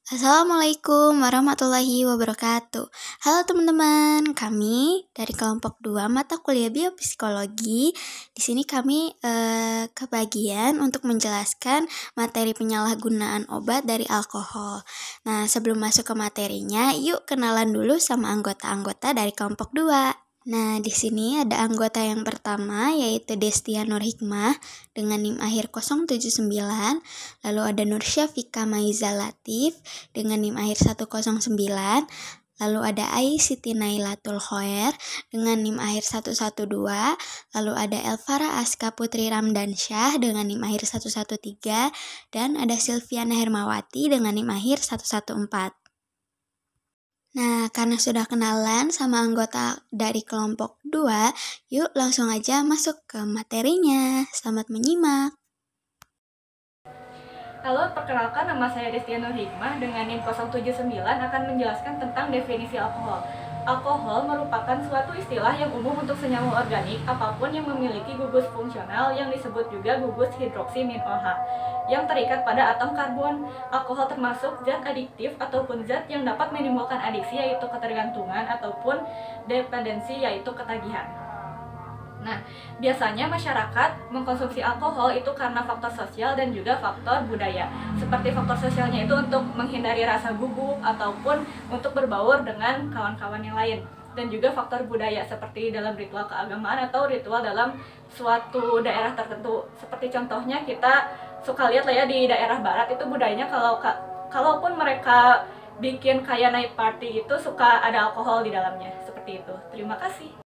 Assalamualaikum warahmatullahi wabarakatuh. Halo teman-teman, kami dari kelompok 2 mata kuliah biopsikologi. Di sini kami kebagian untuk menjelaskan materi penyalahgunaan obat dari alkohol. Nah, sebelum masuk ke materinya, yuk kenalan dulu sama anggota-anggota dari kelompok 2. Nah, di sini ada anggota yang pertama yaitu Destia Nur Hikmah dengan NIM akhir 079, lalu ada Nur Syafika Maiza Latif dengan NIM akhir 109, lalu ada Ai Siti Nailatul Khoer dengan NIM akhir 112, lalu ada Elvara Aska Putri Ramdansyah dengan NIM akhir 113, dan ada Silviana Hermawati dengan NIM akhir 114. Nah, karena sudah kenalan sama anggota dari kelompok 2, yuk langsung aja masuk ke materinya. Selamat menyimak. Halo, perkenalkan nama saya Destia Nur Hikmah dengan NIM 079 akan menjelaskan tentang definisi alkohol. Alkohol merupakan suatu istilah yang umum untuk senyawa organik apapun yang memiliki gugus fungsional yang disebut juga gugus hidroksi min OH yang terikat pada atom karbon. Alkohol termasuk zat adiktif ataupun zat yang dapat menimbulkan adiksi yaitu ketergantungan ataupun dependensi yaitu ketagihan. Nah, biasanya masyarakat mengkonsumsi alkohol itu karena faktor sosial dan juga faktor budaya. Seperti faktor sosialnya itu untuk menghindari rasa gugup ataupun untuk berbaur dengan kawan-kawan yang lain. Dan juga faktor budaya seperti dalam ritual keagamaan atau ritual dalam suatu daerah tertentu. Seperti contohnya kita suka lihat lah ya di daerah barat itu budayanya kalaupun mereka bikin kayak night party itu suka ada alkohol di dalamnya. Seperti itu. Terima kasih.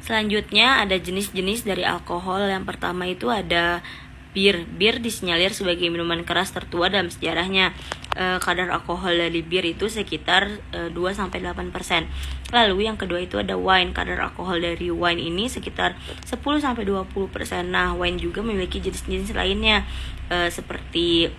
Selanjutnya ada jenis-jenis dari alkohol. Yang pertama itu ada bir. Bir disinyalir sebagai minuman keras tertua dalam sejarahnya. Kadar alkohol dari bir itu sekitar 2-8%. Lalu yang kedua itu ada wine. Kadar alkohol dari wine ini sekitar 10-20%. Nah, wine juga memiliki jenis-jenis lainnya seperti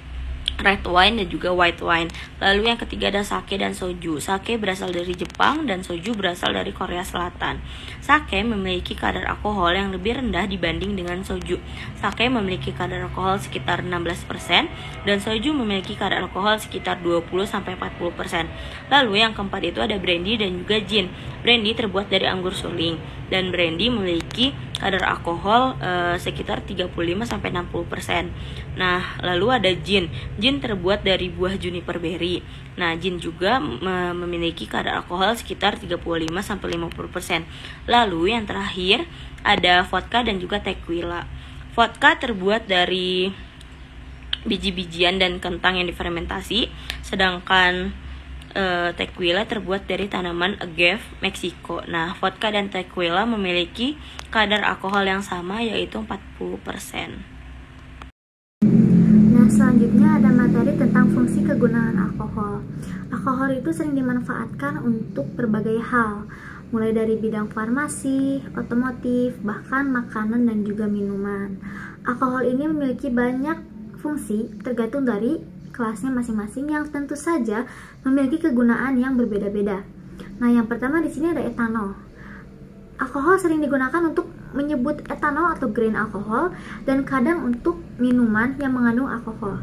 red wine dan juga white wine. Lalu yang ketiga ada sake dan soju. Sake berasal dari Jepang dan soju berasal dari Korea Selatan. Sake memiliki kadar alkohol yang lebih rendah dibanding dengan soju. Sake memiliki kadar alkohol sekitar 16% dan soju memiliki kadar alkohol sekitar 20-40%. Lalu yang keempat itu ada brandy dan juga gin. Brandy terbuat dari anggur suling dan brandy memiliki kadar alkohol sekitar 35-60%. Nah, lalu ada gin. Gin terbuat dari buah juniper berry. Nah, gin juga memiliki kadar alkohol sekitar 35-50%. Lalu yang terakhir ada vodka dan juga tequila. Vodka terbuat dari biji-bijian dan kentang yang difermentasi, sedangkan tequila terbuat dari tanaman agave Meksiko. Nah, vodka dan tequila memiliki kadar alkohol yang sama yaitu 40%. Nah, selanjutnya ada materi tentang fungsi kegunaan alkohol. Alkohol itu sering dimanfaatkan untuk berbagai hal, mulai dari bidang farmasi, otomotif, bahkan makanan dan juga minuman. Alkohol ini memiliki banyak fungsi tergantung dari kelasnya masing-masing yang tentu saja memiliki kegunaan yang berbeda-beda. Nah, yang pertama di sini ada etanol. Alkohol sering digunakan untuk menyebut etanol atau grain alkohol dan kadang untuk minuman yang mengandung alkohol.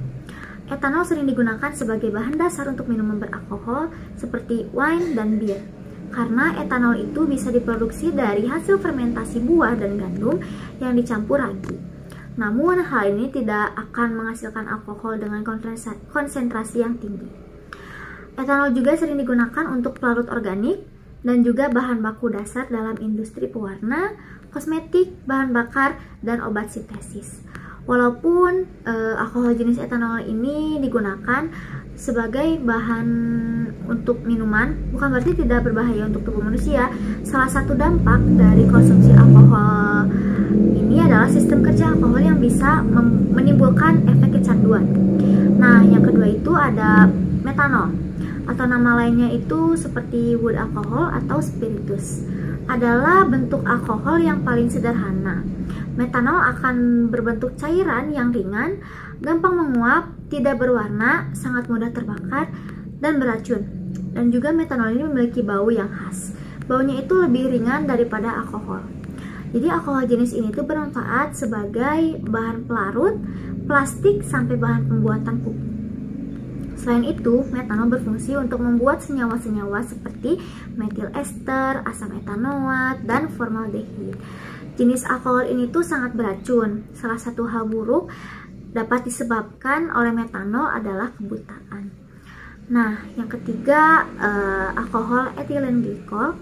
Etanol sering digunakan sebagai bahan dasar untuk minuman beralkohol seperti wine dan bir. Karena etanol itu bisa diproduksi dari hasil fermentasi buah dan gandum yang dicampur ragi. Namun hal ini tidak akan menghasilkan alkohol dengan konsentrasi yang tinggi. Etanol juga sering digunakan untuk pelarut organik dan juga bahan baku dasar dalam industri pewarna, kosmetik, bahan bakar, dan obat sintesis. Walaupun alkohol jenis etanol ini digunakan sebagai bahan untuk minuman, bukan berarti tidak berbahaya untuk tubuh manusia. Salah satu dampak dari konsumsi alkohol ini adalah sistem kerja alkohol yang bisa menimbulkan efek kecanduan. Nah, yang kedua itu ada metanol, atau nama lainnya itu seperti wood alcohol atau spiritus. Adalah bentuk alkohol yang paling sederhana. Metanol akan berbentuk cairan yang ringan, gampang menguap, tidak berwarna, sangat mudah terbakar, dan beracun. Dan juga metanol ini memiliki bau yang khas. Baunya itu lebih ringan daripada alkohol. Jadi alkohol jenis ini tuh bermanfaat sebagai bahan pelarut, plastik, sampai bahan pembuatan pupuk. Selain itu, metanol berfungsi untuk membuat senyawa-senyawa seperti metil ester, asam etanoat, dan formaldehid. Jenis alkohol ini tuh sangat beracun. Salah satu hal buruk dapat disebabkan oleh metanol adalah kebutaan. Nah, yang ketiga, alkohol etilen glikol.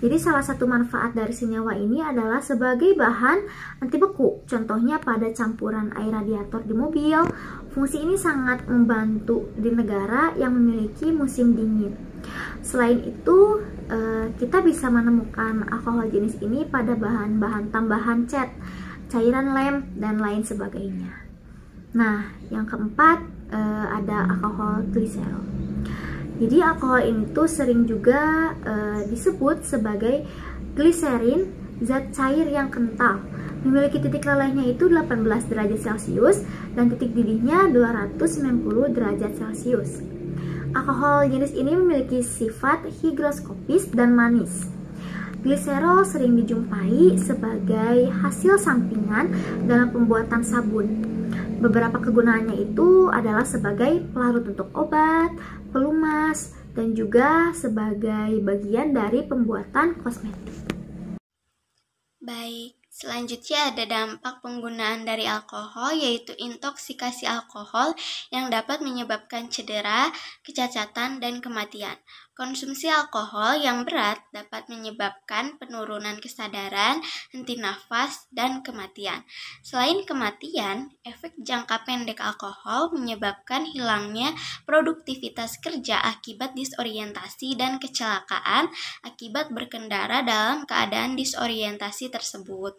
Jadi salah satu manfaat dari senyawa ini adalah sebagai bahan anti beku. Contohnya pada campuran air radiator di mobil. Fungsi ini sangat membantu di negara yang memiliki musim dingin. Selain itu, kita bisa menemukan alkohol jenis ini pada bahan-bahan tambahan cat, cairan lem, dan lain sebagainya. Nah, yang keempat, ada alkohol gliserol. Jadi alkohol ini tuh sering juga disebut sebagai gliserin, zat cair yang kental. Memiliki titik lelehnya itu 18 derajat Celcius dan titik didihnya 290 derajat Celcius. Alkohol jenis ini memiliki sifat higroskopis dan manis. Gliserol sering dijumpai sebagai hasil sampingan dalam pembuatan sabun. Beberapa kegunaannya itu adalah sebagai pelarut untuk obat, pelumas, dan juga sebagai bagian dari pembuatan kosmetik. Baik, selanjutnya ada dampak penggunaan dari alkohol, yaitu intoksikasi alkohol yang dapat menyebabkan cedera, kecacatan, dan kematian. Konsumsi alkohol yang berat dapat menyebabkan penurunan kesadaran, henti nafas, dan kematian. Selain kematian, efek jangka pendek alkohol menyebabkan hilangnya produktivitas kerja akibat disorientasi dan kecelakaan akibat berkendara dalam keadaan disorientasi tersebut.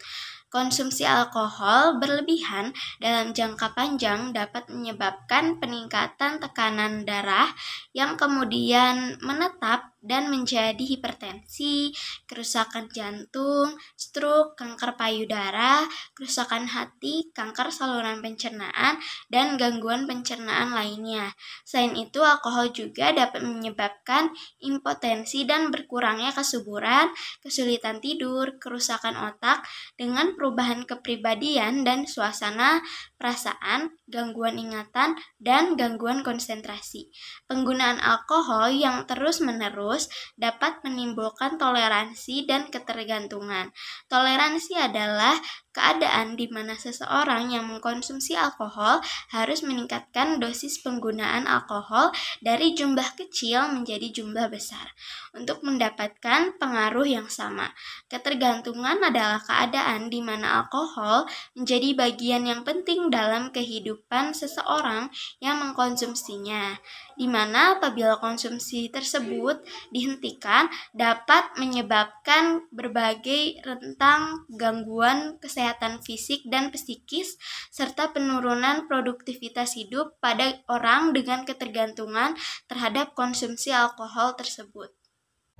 Konsumsi alkohol berlebihan dalam jangka panjang dapat menyebabkan peningkatan tekanan darah yang kemudian menetap dan menjadi hipertensi, kerusakan jantung, stroke, kanker payudara, kerusakan hati, kanker saluran pencernaan, dan gangguan pencernaan lainnya. Selain itu, alkohol juga dapat menyebabkan impotensi dan berkurangnya kesuburan, kesulitan tidur, kerusakan otak, dengan perubahan kepribadian dan suasana perasaan, gangguan ingatan, dan gangguan konsentrasi. Penggunaan alkohol yang terus-menerus dapat menimbulkan toleransi dan ketergantungan. Toleransi adalah keadaan di mana seseorang yang mengkonsumsi alkohol harus meningkatkan dosis penggunaan alkohol dari jumlah kecil menjadi jumlah besar untuk mendapatkan pengaruh yang sama. Ketergantungan adalah keadaan di mana alkohol menjadi bagian yang penting dalam kehidupan seseorang yang mengkonsumsinya, di mana apabila konsumsi tersebut dihentikan dapat menyebabkan berbagai rentang gangguan kesehatan fisik dan psikis serta penurunan produktivitas hidup pada orang dengan ketergantungan terhadap konsumsi alkohol tersebut.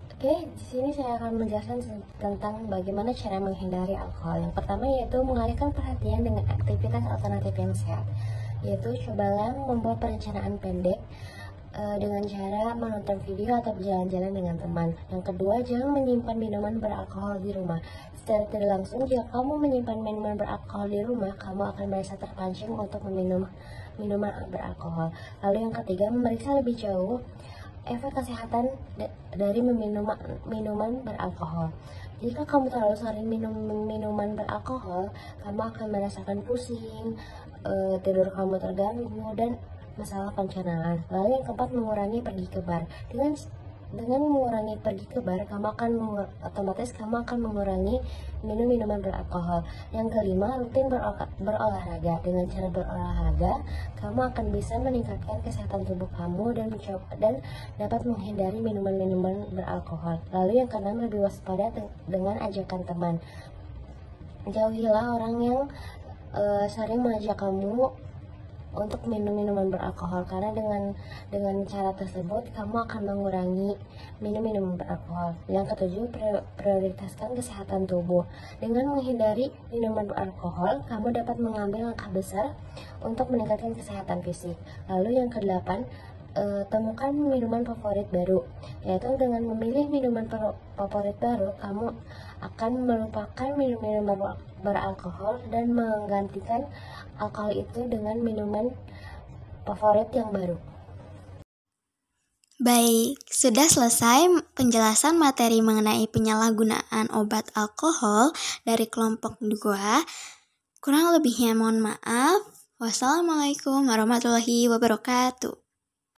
Oke, di sini saya akan menjelaskan tentang bagaimana cara menghindari alkohol. Yang pertama yaitu mengalihkan perhatian dengan aktivitas alternatif yang sehat, yaitu cobalah membuat perencanaan pendek dengan cara menonton video atau berjalan-jalan dengan teman. Yang kedua, jangan menyimpan minuman beralkohol di rumah. Secara tidak langsung, jika kamu menyimpan minuman beralkohol di rumah, kamu akan merasa terpancing untuk meminum minuman beralkohol. Lalu yang ketiga, memeriksa lebih jauh efek kesehatan dari minuman beralkohol. Jika kamu terlalu sering minum minuman beralkohol, kamu akan merasakan pusing, tidur kamu terganggu, dan masalah pencernaan. Lalu yang keempat, mengurangi pergi ke bar. Dengan mengurangi pergi ke bar, otomatis kamu akan mengurangi minum minuman beralkohol. Yang kelima, rutin berolahraga. Dengan cara berolahraga, kamu akan bisa meningkatkan kesehatan tubuh kamu dan dapat menghindari minuman-minuman beralkohol. Lalu yang keenam, lebih waspada dengan ajakan teman. Jauhilah orang yang sering mengajak kamu untuk minum minuman beralkohol, karena dengan cara tersebut kamu akan mengurangi minum minuman beralkohol. Yang ketujuh, prioritaskan kesehatan tubuh. Dengan menghindari minuman beralkohol, kamu dapat mengambil langkah besar untuk meningkatkan kesehatan fisik. Lalu yang kedelapan, temukan minuman favorit baru, yaitu dengan memilih minuman favorit baru, kamu akan melupakan minuman beralkohol dan menggantikan alkohol itu dengan minuman favorit yang baru. Baik, sudah selesai penjelasan materi mengenai penyalahgunaan obat alkohol dari kelompok 2. Kurang lebihnya mohon maaf. Wassalamualaikum warahmatullahi wabarakatuh.